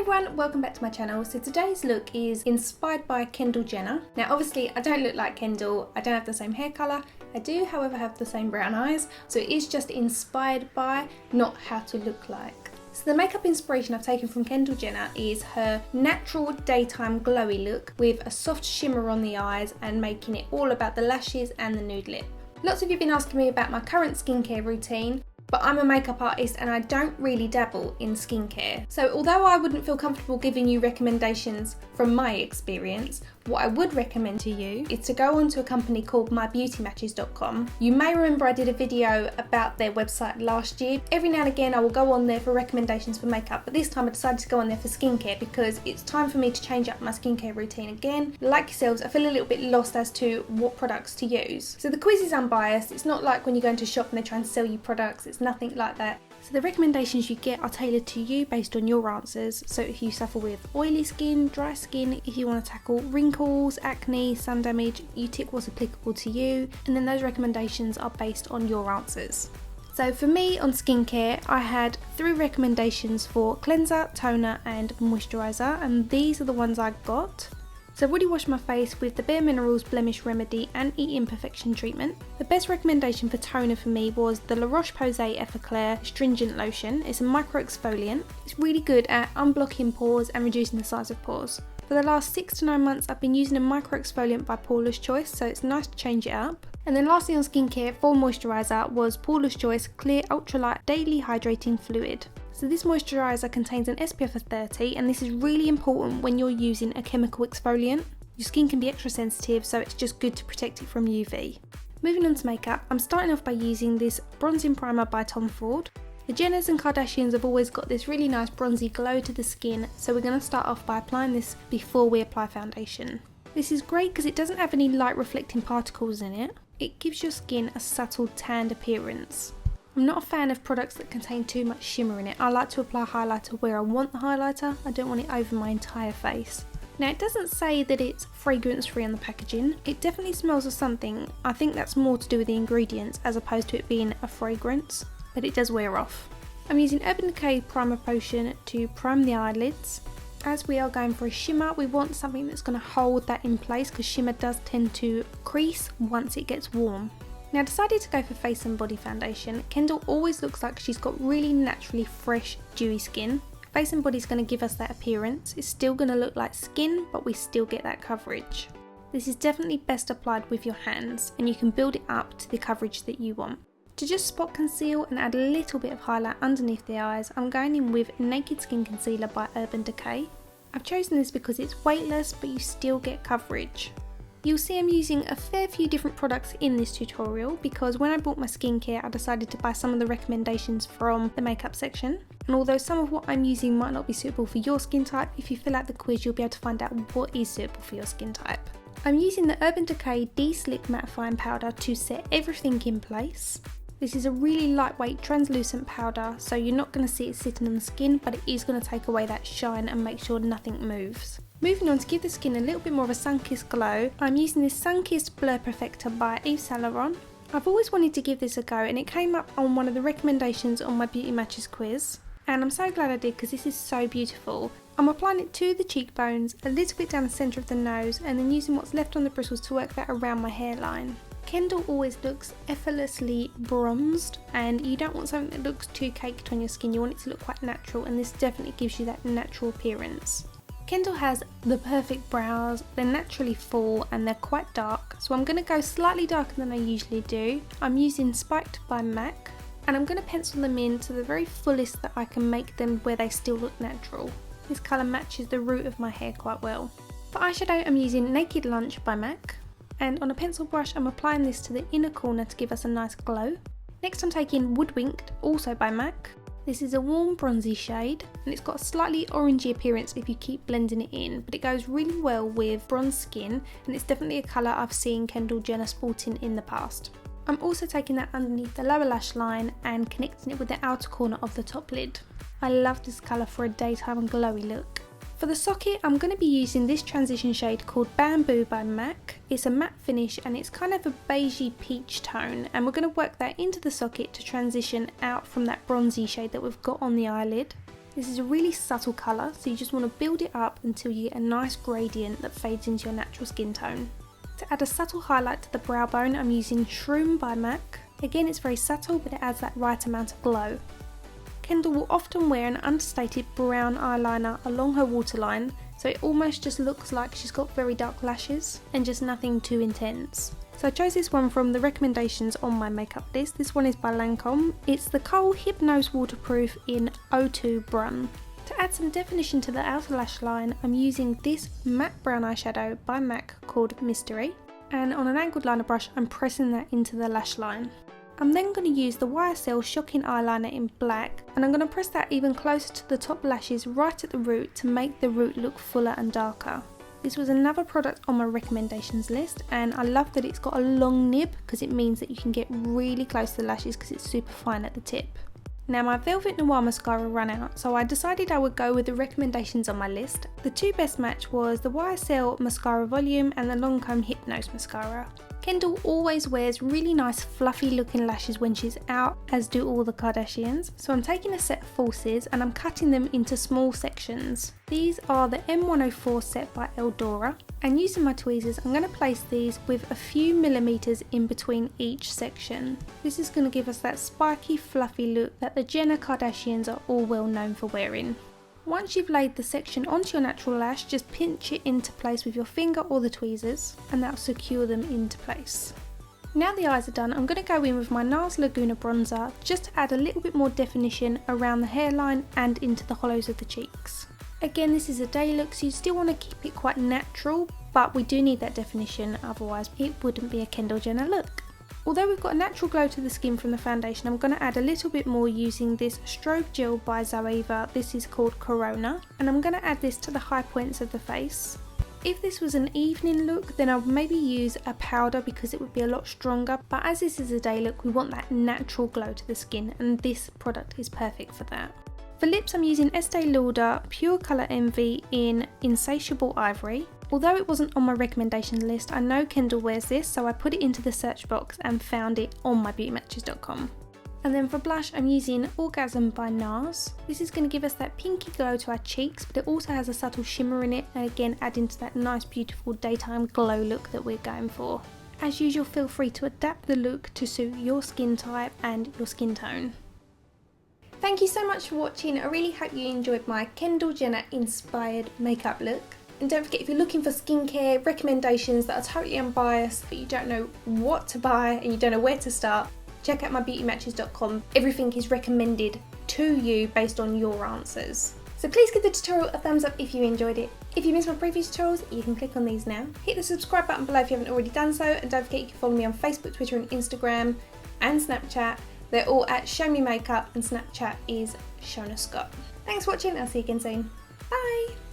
everyone, welcome back to my channel. So today's look is inspired by Kendall Jenner. Now obviously I don't look like Kendall, I don't have the same hair colour, I do however have the same brown eyes, so it is just inspired by, not how to look like. So the makeup inspiration I've taken from Kendall Jenner is her natural daytime glowy look with a soft shimmer on the eyes and making it all about the lashes and the nude lip. Lots of you have been asking me about my current skincare routine, but I'm a makeup artist and I don't really dabble in skincare. So although I wouldn't feel comfortable giving you recommendations from my experience, what I would recommend to you is to go onto a company called mybeautymatches.com. You may remember I did a video about their website last year. Every now and again I will go on there for recommendations for makeup, but this time I decided to go on there for skincare because it's time for me to change up my skincare routine again. Like yourselves, I feel a little bit lost as to what products to use. So the quiz is unbiased. It's not like when you go into a shop and they're trying to sell you products. It's nothing like that. So the recommendations you get are tailored to you based on your answers. So if you suffer with oily skin, dry skin, if you want to tackle wrinkles, acne, sun damage, you tick what's applicable to you, and then those recommendations are based on your answers. So for me on skincare, I had 3 recommendations for cleanser, toner and moisturiser, and these are the ones I got. So I've already washed my face with the Bare Minerals Blemish Remedy and E-Imperfection treatment. The best recommendation for toner for me was the Roche-Posay Effaclar Stringent Lotion. It's a micro exfoliant. It's really good at unblocking pores and reducing the size of pores. For the last 6 to 9 months I've been using a micro exfoliant by Paula's Choice, so it's nice to change it up. And then lastly on skincare for moisturiser was Paula's Choice Clear Ultralight Daily Hydrating Fluid. So this moisturiser contains an SPF of 30, and this is really important when you're using a chemical exfoliant. Your skin can be extra sensitive, so it's just good to protect it from UV. Moving on to makeup, I'm starting off by using this bronzing primer by Tom Ford. The Jenners and Kardashians have always got this really nice bronzy glow to the skin, so we're going to start off by applying this before we apply foundation. This is great because it doesn't have any light reflecting particles in it. It gives your skin a subtle tanned appearance. I'm not a fan of products that contain too much shimmer in it. I like to apply highlighter where I want the highlighter. I don't want it over my entire face. Now it doesn't say that it's fragrance free on the packaging. It definitely smells of something. I think that's more to do with the ingredients as opposed to it being a fragrance, but it does wear off. I'm using Urban Decay Primer Potion to prime the eyelids. As we are going for a shimmer, we want something that's going to hold that in place because shimmer does tend to crease once it gets warm. Now I decided to go for face and body foundation. Kendall always looks like she's got really naturally fresh, dewy skin. Face and body is going to give us that appearance. It's still going to look like skin, but we still get that coverage. This is definitely best applied with your hands, and you can build it up to the coverage that you want. To just spot conceal and add a little bit of highlight underneath the eyes, I'm going in with Naked Skin Concealer by Urban Decay. I've chosen this because it's weightless, but you still get coverage. You'll see I'm using a fair few different products in this tutorial because when I bought my skincare I decided to buy some of the recommendations from the makeup section, and although some of what I'm using might not be suitable for your skin type, if you fill out the quiz you'll be able to find out what is suitable for your skin type. I'm using the Urban Decay De-Slick Mattifying Powder to set everything in place. This is a really lightweight translucent powder, so you're not going to see it sitting on the skin, but it is going to take away that shine and make sure nothing moves. Moving on to give the skin a little bit more of a sun-kissed glow, I'm using this Sun-Kissed Blur Perfector by Yves Saint Laurent. I've always wanted to give this a go and it came up on one of the recommendations on my Beauty Matches quiz. And I'm so glad I did because this is so beautiful. I'm applying it to the cheekbones, a little bit down the centre of the nose, and then using what's left on the bristles to work that around my hairline. Kendall always looks effortlessly bronzed, and you don't want something that looks too caked on your skin. You want it to look quite natural, and this definitely gives you that natural appearance. Kendall has the perfect brows. They're naturally full and they're quite dark, so I'm going to go slightly darker than I usually do. I'm using Spiked by MAC, and I'm going to pencil them in to the very fullest that I can make them where they still look natural. This colour matches the root of my hair quite well. For eyeshadow I'm using Naked Lunch by MAC, and on a pencil brush I'm applying this to the inner corner to give us a nice glow. Next I'm taking Woodwinked, also by MAC. This is a warm bronzy shade and it's got a slightly orangey appearance if you keep blending it in, but it goes really well with bronze skin and it's definitely a colour I've seen Kendall Jenner sporting in the past. I'm also taking that underneath the lower lash line and connecting it with the outer corner of the top lid. I love this colour for a daytime glowy look. For the socket I'm going to be using this transition shade called Bamboo by MAC. It's a matte finish and it's kind of a beigey peach tone, and we're going to work that into the socket to transition out from that bronzy shade that we've got on the eyelid. This is a really subtle colour, so you just want to build it up until you get a nice gradient that fades into your natural skin tone. To add a subtle highlight to the brow bone, I'm using Shroom by MAC. Again, it's very subtle, but it adds that right amount of glow. Kendall will often wear an understated brown eyeliner along her waterline, so it almost just looks like she's got very dark lashes and just nothing too intense. So I chose this one from the recommendations on my makeup list. This one is by Lancome. It's the Kohl Hypnose Waterproof in 02 Brun. To add some definition to the outer lash line, I'm using this matte brown eyeshadow by MAC called Mystery. And on an angled liner brush, I'm pressing that into the lash line. I'm then going to use the YSL Shocking Eyeliner in black, and I'm going to press that even closer to the top lashes right at the root to make the root look fuller and darker. This was another product on my recommendations list, and I love that it's got a long nib because it means that you can get really close to the lashes because it's super fine at the tip. Now my Velvet Noir mascara ran out, so I decided I would go with the recommendations on my list. The two best match was the YSL Mascara Volume and the Lancome Hypnose Mascara. Kendall always wears really nice fluffy looking lashes when she's out, as do all the Kardashians, so I'm taking a set of falsies and I'm cutting them into small sections. These are the M104 set by Eldora, and using my tweezers I'm going to place these with a few millimeters in between each section. This is going to give us that spiky fluffy look that the Jenner Kardashians are all well known for wearing. Once you've laid the section onto your natural lash, just pinch it into place with your finger or the tweezers, and that'll secure them into place. Now the eyes are done, I'm going to go in with my NARS Laguna bronzer just to add a little bit more definition around the hairline and into the hollows of the cheeks. Again, this is a day look, so you still want to keep it quite natural, but we do need that definition, otherwise it wouldn't be a Kendall Jenner look. Although we've got a natural glow to the skin from the foundation, I'm going to add a little bit more using this strobe gel by Zoeva. This is called Corona, and I'm going to add this to the high points of the face. If this was an evening look, then I would maybe use a powder because it would be a lot stronger, but as this is a day look, we want that natural glow to the skin, and this product is perfect for that. For lips, I'm using Estee Lauder Pure Colour Envy in Insatiable Ivory. Although it wasn't on my recommendation list, I know Kendall wears this, so I put it into the search box and found it on mybeautymatches.com. And then for blush, I'm using Orgasm by NARS. This is going to give us that pinky glow to our cheeks, but it also has a subtle shimmer in it, and again adding to that nice beautiful daytime glow look that we're going for. As usual, feel free to adapt the look to suit your skin type and your skin tone. Thank you so much for watching. I really hope you enjoyed my Kendall Jenner inspired makeup look. And don't forget, if you're looking for skincare recommendations that are totally unbiased, but you don't know what to buy and you don't know where to start, check out mybeautymatches.com. Everything is recommended to you based on your answers. So please give the tutorial a thumbs up if you enjoyed it. If you missed my previous tutorials, you can click on these now. Hit the subscribe button below if you haven't already done so, and don't forget you can follow me on Facebook, Twitter and Instagram and Snapchat. They're all at Show Me Makeup, and Snapchat is Shonagh Scott. Thanks for watching, I'll see you again soon. Bye!